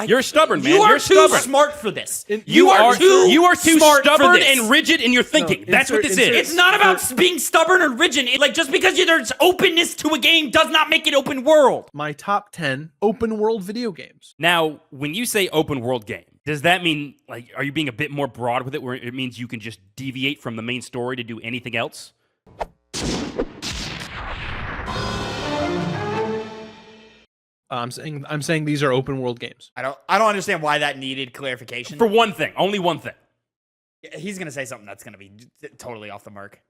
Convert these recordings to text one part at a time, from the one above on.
You're stubborn, man. You are You're too stubborn. smart for this. You are too smart for stubborn this. and rigid in your thinking. That's what this is. It's not about being stubborn or rigid. Just because there's openness to a game does not make it open world. My top 10 open world video games. Now, when you say open world game, does that mean, are you being a bit more broad with it, where it means you can just deviate from the main story to do anything else? I'm saying these are open world games. I don't understand why that needed clarification. For one thing, only one thing. He's gonna say something that's gonna be totally off the mark.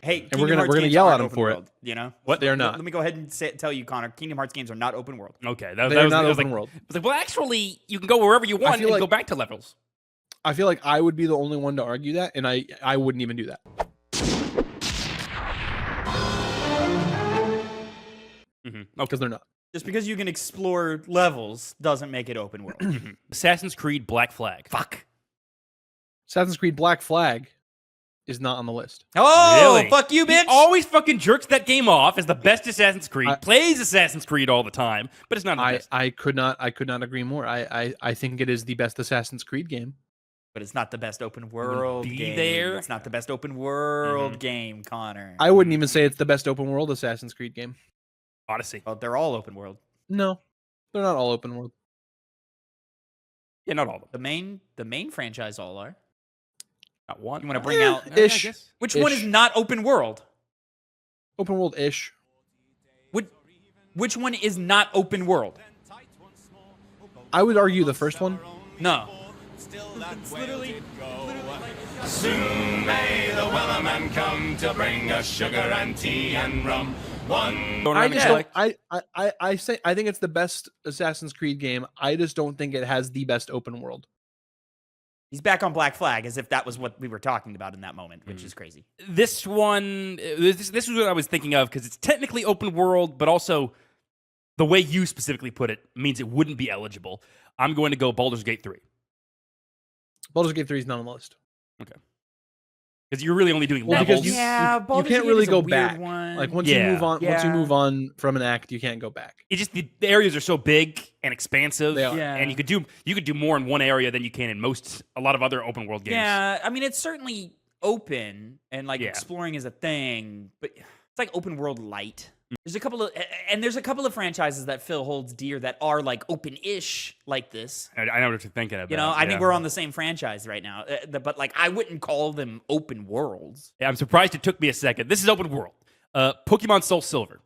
Hey, and we're gonna yell at him for world, it. What? They're not. Let me go ahead and tell you, Connor. Kingdom Hearts games are not open world. Okay, they're not open world. I was like, well, actually, you can go wherever you want and go back to levels. I feel like I would be the only one to argue that, and I wouldn't even do that. Because they're not. Just because you can explore levels doesn't make it open world. Assassin's Creed Black Flag. Fuck. Assassin's Creed Black Flag is not on the list. Oh, really? Fuck you, bitch. He always fucking jerks that game off as the best Assassin's Creed. Plays Assassin's Creed all the time, but it's not the best. I could not agree more. I think it is the best Assassin's Creed game. But it's not the best open world game. It's not the best open world game, Connor. I wouldn't even say it's the best open world Assassin's Creed game. Odyssey. Oh, they're all open world. No, they're not all open world. Yeah, not all of them. The main franchise all are. Not one. You want to bring out ish? Which one is not open world? Open world ish. Which one is not open world? I would argue the first one. No. It's literally soon may the Wellerman come to bring us sugar and tea and rum. I think it's the best Assassin's Creed game. I just don't think it has the best open world. He's back on Black Flag as if that was what we were talking about in that moment, which is crazy. This one, this is what I was thinking of, because it's technically open world, but also the way you specifically put it means it wouldn't be eligible. I'm going to go Baldur's Gate 3. Baldur's Gate 3 is not on the list. Okay. Because you're really only doing levels. You can't really go back. Like once you move on from an act, you can't go back. It's just the areas are so big and expansive, and you could do more in one area than you can in a lot of other open world games. Yeah, I mean it's certainly open and exploring is a thing, but it's like open world light. There's a couple of franchises that Phil holds dear that are like open-ish like this. I know what you're thinking about. I think we're on the same franchise right now, but I wouldn't call them open worlds. Yeah, I'm surprised it took me a second. This is open world. Pokemon Soul Silver.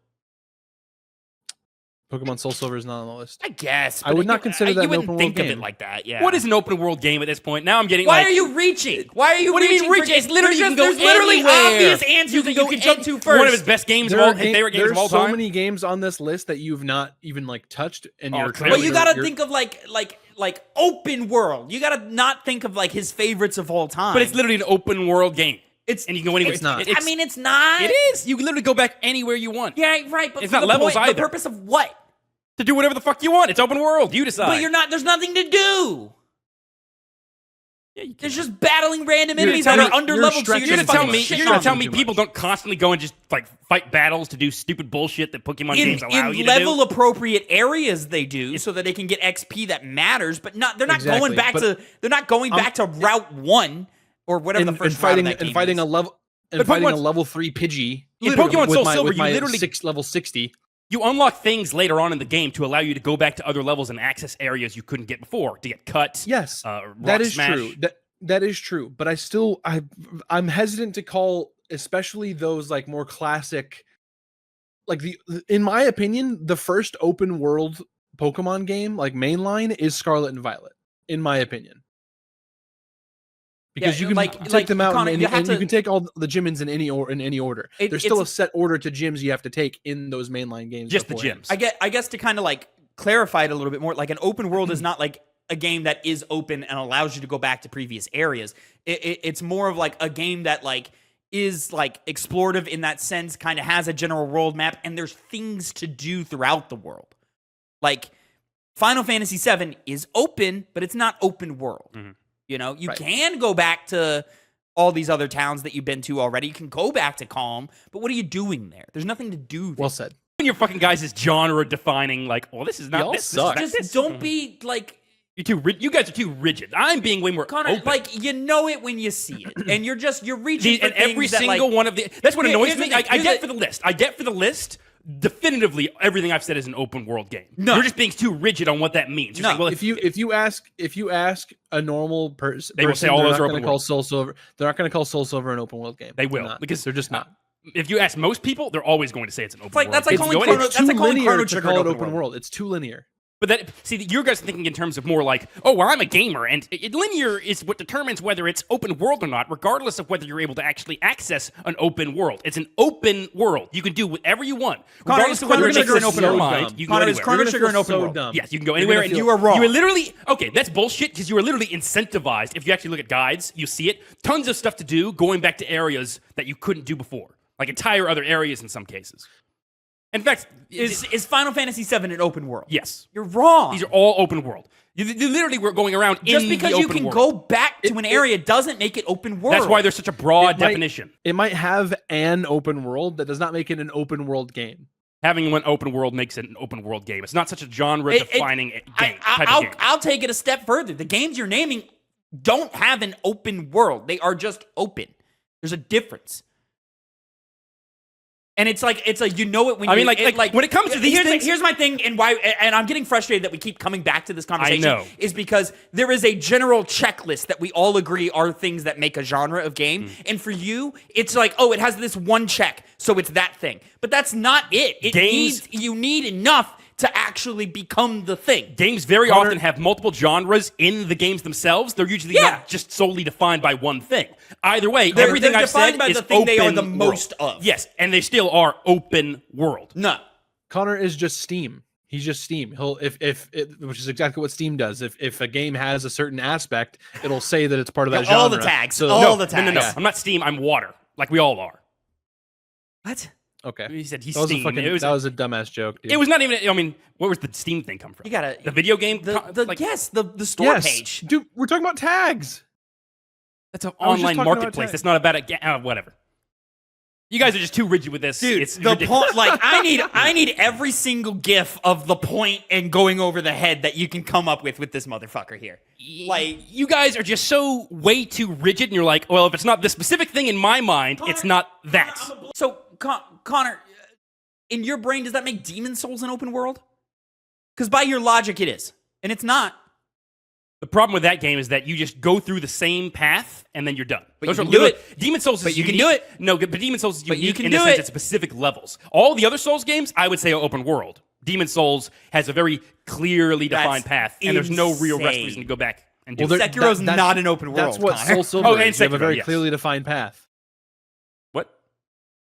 Pokemon Soul Silver is not on the list. I guess. I would not consider that an open world game. You wouldn't think of it like that, yeah. What is an open world game at this point? Now I'm getting Why are you reaching? Why are you What reaching? do you mean reaching? It's literally, you can go there's literally anywhere. obvious answers that you can jump to first. One of his best games of all, his favorite games of all time. There's so many games on this list that you've not even touched, and you're. Well, you gotta think of like open world. You gotta not think of his favorites of all time. But it's literally an open world game. And you can go anywhere. It's not. I mean, it's not. It is. You can literally go back anywhere you want. Yeah, right. But it's not levels either. The purpose of what? To do whatever the fuck you want. It's open world. You decide. But you're not. There's nothing to do. Yeah, there's just battling random enemies that are under leveled. So you're gonna tell me people don't constantly go and just fight battles to do stupid bullshit that Pokemon games allow you to do? In level appropriate areas, they do so that they can get XP that matters. But they're not going back to. They're not going back to Route 1 or whatever the first route of that game fighting is. a level. And fighting a level 3 Pidgey in Pokemon Soul Silver, you literally level 60. You unlock things later on in the game to allow you to go back to other levels and access areas you couldn't get before to get cut. Yes, that is true. That is true. But I'm hesitant to call, especially those more classic, in my opinion, the first open world Pokemon game mainline is Scarlet and Violet. In my opinion. Because you can take them out Connor, and you can take all the gyms in any order. There's still a set order to gyms you have to take in those mainline games. Just the gyms. I guess to kind of clarify it a little bit more, an open world is not a game that is open and allows you to go back to previous areas. It's more of a game that is explorative in that sense, kind of has a general world map, and there's things to do throughout the world. Final Fantasy VII is open, but it's not open world. Mm-hmm. You can go back to all these other towns that you've been to already. You can go back to Calm, but what are you doing there? There's nothing to do there. Well said. When your fucking guys is genre defining, like, well, this is not Y'all this. suck. This is not Just this. don't be like... You're too you guys are too rigid. I'm being way more Connor, open. like, you know it when you see it. And you're reaching for And every things that, single like, one of the... That's what annoys here's the me. thing, I here's get the- for the list. I get for the list, definitively, everything I've said is an open world game. No. You're just being too rigid on what that means. You're No. saying, well, If you ask a normal person, They will say all they're those not are gonna open call world. Soul Silver. They're not going to call Soul Silver an open world game. They will, They're not, because they're just not. if you ask most people, they're always going to say it's an open like- world. that's like game. calling You go Chrono- in- that's like calling Chrono linear to Trigger call an it open open world. world. It's too linear. But that, see, you guys are thinking in terms of more like, oh, well, I'm a gamer, and linear is what determines whether it's open world or not, regardless of whether you're able to actually access an open world. It's an open world. You can do whatever you want, Connor, regardless is of whether Chrono it Trigger makes an sense open in your world? mind. You can go Connor, is anywhere. Chrono You're gonna Trigger feel an open so world? dumb. Yes, you can go You're anywhere. gonna And feel- You are wrong. You are literally okay. That's bullshit because you are literally incentivized. If you actually look at guides, you see it. Tons of stuff to do, going back to areas that you couldn't do before, like entire other areas in some cases. In fact, Is Final Fantasy VII an open world? yes, You're wrong. these are all open world. You literally were going around Just in because the you open can world. go back to an area doesn't make it open world. That's why there's such a broad It might- definition. It might have an open world that does not make it an open world game. Having one open world makes it an open world game. It's not such a genre-defining game. type of game. I'll take it a step further. The games you're naming don't have an open world. They are just open. There's a difference. And it's like you know it when I you mean, like when it comes to these things, here's my thing, and why, and I'm getting frustrated that we keep coming back to this conversation. know. Is because there is a general checklist that we all agree are things that make a genre of game, and for you, it's like, oh, it has this one check, so it's that thing. But that's not it. You need enough to actually become the thing. games very often have multiple genres in the games themselves. They're usually not just solely defined by one thing. Either way, everything they're I've defined said by is the thing they are open the world. most of. Yes, and they still are open world. No. Connor is just Steam. He's just Steam. He'll which is exactly what Steam does. If a game has a certain aspect, it'll say that it's part of that genre. All the tags. So, all the tags. No. I'm not Steam. I'm water, like we all are. What? okay. He said he's That was Steam. that was a dumbass joke. Dude. It was not even. I mean, where was the Steam thing come from? You gotta the video game. the store page. Dude, we're talking about tags. That's an I was just online talking about marketplace. tech. That's not about a whatever. You guys are just too rigid with this. Dude, it's the ridiculous. point, like I need every single gif of the point and going over the head that you can come up with this motherfucker here. Like, you guys are just so way too rigid, and you're like, well, if it's not this specific thing in my mind, it's not that. So, Connor, in your brain, does that make Demon Souls an open world? Because by your logic, it is, and it's not. The problem with that game is that you just go through the same path and then you're done. But Those you are can do literally- it. Demon Souls is But you can unique. do it. No, but Demon Souls is But you unique can in the do sense it. it's specific levels. All the other Souls games, I would say, are open world. Demon Souls has a very clearly defined That's path, and there's no real insane. reason to go back and do Well, it. Sekiro's not an open world. That's what Connor. Soul Silver Oh, is. and You have a Sekiro, very yes. clearly defined path. What?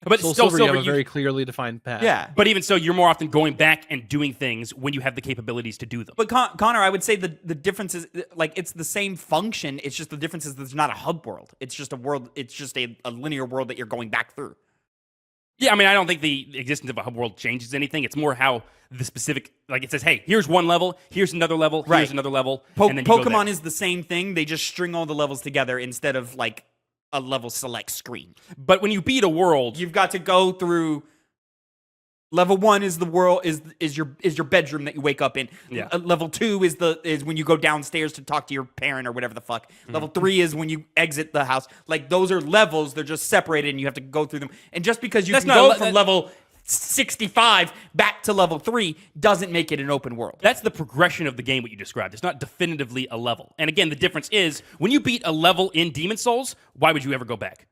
But Soul still, Silver, you have a you- very clearly defined path. Yeah. But even so, you're more often going back and doing things when you have the capabilities to do them. But Connor, I would say the difference is like it's the same function. It's just the difference is there's not a hub world. It's just a world. It's just a linear world that you're going back through. Yeah, I mean, I don't think the existence of a hub world changes anything. It's more how the specific, like it says, hey, here's one level, here's another level, Right. here's another level, and then you go Pokemon there. is the same thing. They just string all the levels together instead of like a level select screen. But when you beat a world, You've got to go through. Level 1 is the world is your bedroom that you wake up in. Yeah. Level 2 is when you go downstairs to talk to your parent or whatever the fuck. Level 3 is when you exit the house. Like those are levels. They're just separated and you have to go through them. And just because you That's can not go a- from that- level 65 back to level 3 doesn't make it an open world. that's the progression of the game, what you described. It's not definitively a level. And again, the difference is when you beat a level in Demon Souls, why would you ever go back?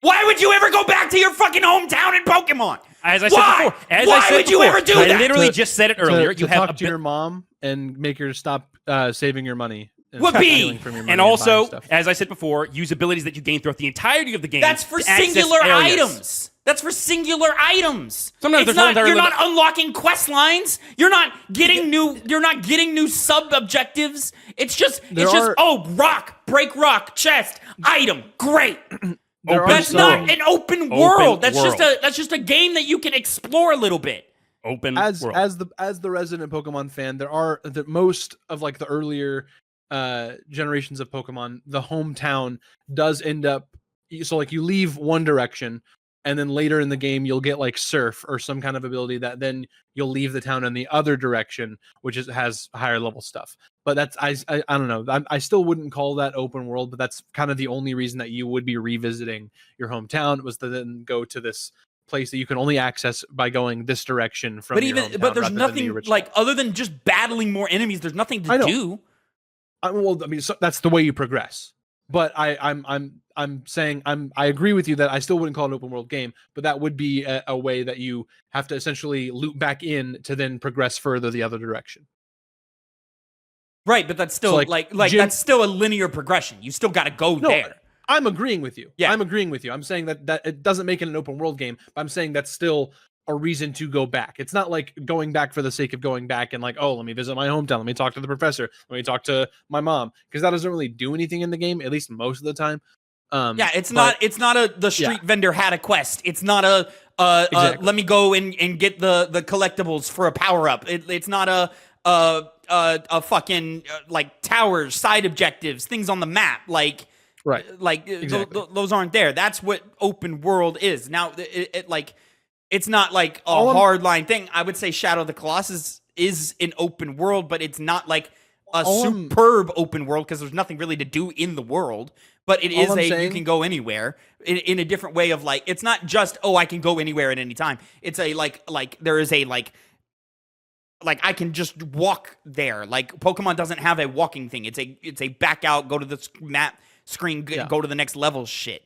Why would you ever go back to your fucking hometown in Pokemon? As I Why? said before, Why would you ever do I that? literally just said it earlier. To You have talk to your mom and make her stop saving your money. And Would stop be. stealing from your money and buying also, stuff. as I said before, use abilities that you gain throughout the entirety of the game. That's for to access singular areas. items. That's for singular items. Sometimes It's there's no not, entire you're limit- not unlocking quest lines. You're not getting new. You're not getting new sub objectives. It's just. There it's just. are- Oh, rock, break rock, chest, item, great. There are That's some- not an open Open world. That's world. just a game that you can explore a little bit. Open as world. as the resident Pokemon fan, there are the most of like the earlier generations of Pokemon, the hometown does end up so like you leave one direction, and then later in the game you'll get like surf or some kind of ability that then you'll leave the town in the other direction, which has higher level stuff. But that's I don't know. I still wouldn't call that open world, but that's kind of the only reason that you would be revisiting your hometown, was to then go to this place that you can only access by going this direction from. But there's nothing like, other than just battling more enemies, there's nothing to do. So that's the way you progress. But I'm saying I agree with you that I still wouldn't call it an open world game, but that would be a way that you have to essentially loop back in to then progress further the other direction. Right, but that's still that's still a linear progression. You still got to go there. I'm agreeing with you. Yeah. I'm agreeing with you. I'm saying that it doesn't make it an open world game, but I'm saying that's still a reason to go back. It's not like going back for the sake of going back and like, oh, let me visit my hometown, let me talk to the professor, let me talk to my mom, because that doesn't really do anything in the game, at least most of the time. It's not the street vendor had a quest. It's not exactly. Let me go and get the collectibles for a power up. It's not a fucking like towers, side objectives, things on the map, like right, like exactly. Those aren't there. That's what open world is. Now it's not like a hardline thing. I would say Shadow of the Colossus is an open world, but it's not like a superb open world because there's nothing really to do in the world. But it is you can go anywhere in a different way of like, it's not just, oh, I can go anywhere at any time. It's a like there is a like I can just walk there. Like Pokemon doesn't have a walking thing. It's a back out, go to the map screen, go to the next level shit.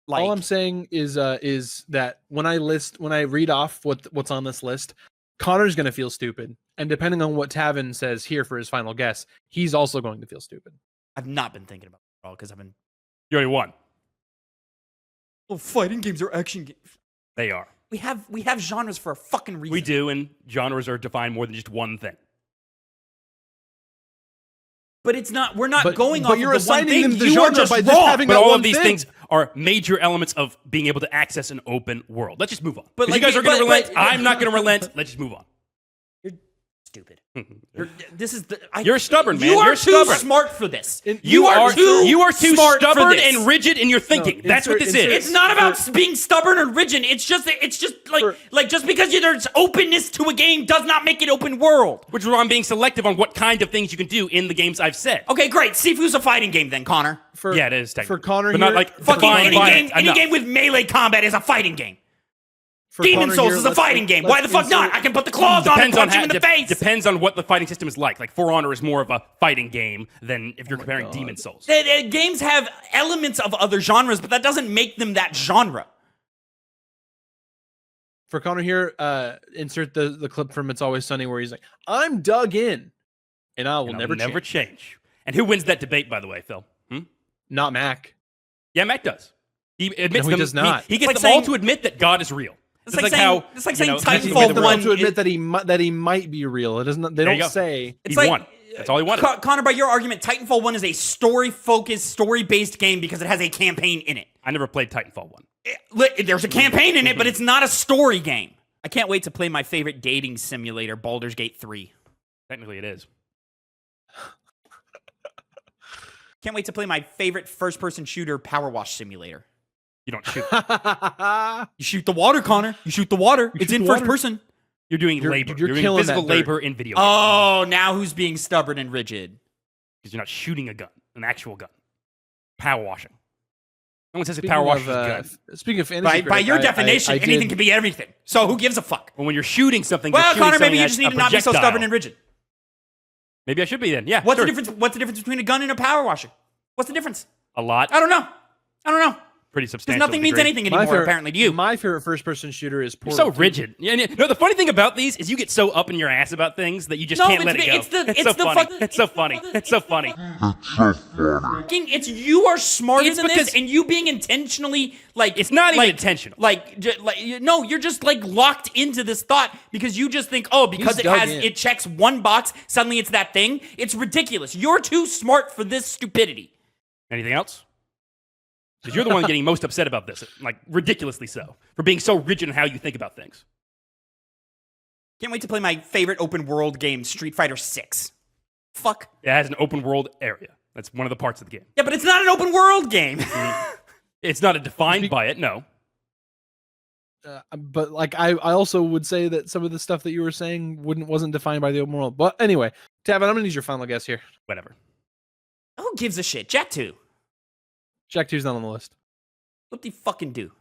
Like, all I'm saying is that when I read off what's on this list, Connor's going to feel stupid. And depending on what Tavin says here for his final guess, he's also going to feel stupid. I've not been thinking about it at all because I've been... You already won. Well, fighting games are action games. They are. We have genres for a fucking reason. We do, and genres are defined more than just one thing. But it's not. We're not going off. But you're of the one assigning thing. them the You are genre just by wrong. just having But that all one of these thing. things are major elements of being able to access an open world. Let's just move on. But But you like, guys are going to but- relent. but- I'm not going to relent. Let's just move on. You're stupid. You're You're stubborn, man. You are You're too stubborn. smart for this. You are too smart for stubborn this. and rigid in your thinking. That's what this is. It's not about being stubborn or rigid. It's just like just because there's openness to a game does not make it open world. Which is why I'm being selective on what kind of things you can do in the games I've said. Okay, great. Sifu's a fighting game then, Connor. Yeah, it is technically. For Connor but not here- like Fucking divine any violence. game, any game with melee combat is a fighting game. For Demon Connor Souls here, is a fighting game. Why the fuck not? I can put the claws on and punch him in the face. Depends on what the fighting system is like. Like For Honor is more of a fighting game than if you're comparing Demon Souls. Games have elements of other genres, but that doesn't make them that genre. For Connor here, insert the clip from It's Always Sunny where he's like, "I'm dug in, and I will never change." And who wins that debate, by the way, Phil? Not Mac. Yeah, Mac does. He admits No, he them. does not. He gets It's them like all to admit that God is real. It's like saying Titanfall He gets them all 1 to admit that he might be real. It doesn't. They There you don't go. say. It's He like, won. That's all he wanted. Connor, by your argument, Titanfall 1 is a story-focused, story-based game because it has a campaign in it. I never played Titanfall 1. There's a campaign in it, but it's not a story game. I can't wait to play my favorite dating simulator, Baldur's Gate 3. Technically, it is. Can't wait to play my favorite first-person shooter, Power Wash Simulator. You don't shoot. You shoot the water, Connor. You shoot the water. It's shoot in the first water. person. You're doing You're labor. You're doing killing physical that dirt. labor in video games. Oh, now who's being stubborn and rigid? Because you're not shooting a gun, an actual gun. Power washing. No one says that power washing is good. Speaking of fantasy, By your definition, anything can be everything. So who gives a fuck? Well, when you're shooting something, Well, you're shooting Connor, maybe something you at just a need to not be so projectile. stubborn and rigid. Maybe I should be then. Yeah. What's sure. the difference? What's the difference between a gun and a power washer? What's the difference? A lot. I don't know. Pretty Because substantial. nothing means anything anymore, apparently, to you. My favorite first-person shooter is You're Portal so 2. rigid. Yeah, no, the funny thing about these is you get so up in your ass about things that you just can't let it go. It's so funny. It's so funny. It's you are smarter It's than this, because- and you being intentionally like It's not even intentional. No, you're just like locked into this thought because you just think, oh, because He's dug in. it checks one box, suddenly it's that thing. It's ridiculous. You're too smart for this stupidity. Anything else? Because you're the one getting most upset about this, like ridiculously so, for being so rigid in how you think about things. Can't wait to play my favorite open world game, Street Fighter 6. Fuck. It has an open world area. That's one of the parts of the game. Yeah, but it's not an open world game. It's not defined by it, no. But like I also would say that some of the stuff that you were saying wasn't defined by the open world. But anyway, Tavin, I'm gonna need your final guess here. Whatever. Who gives a shit? Jak 2. Jak 2's not on the list. What do you fucking do?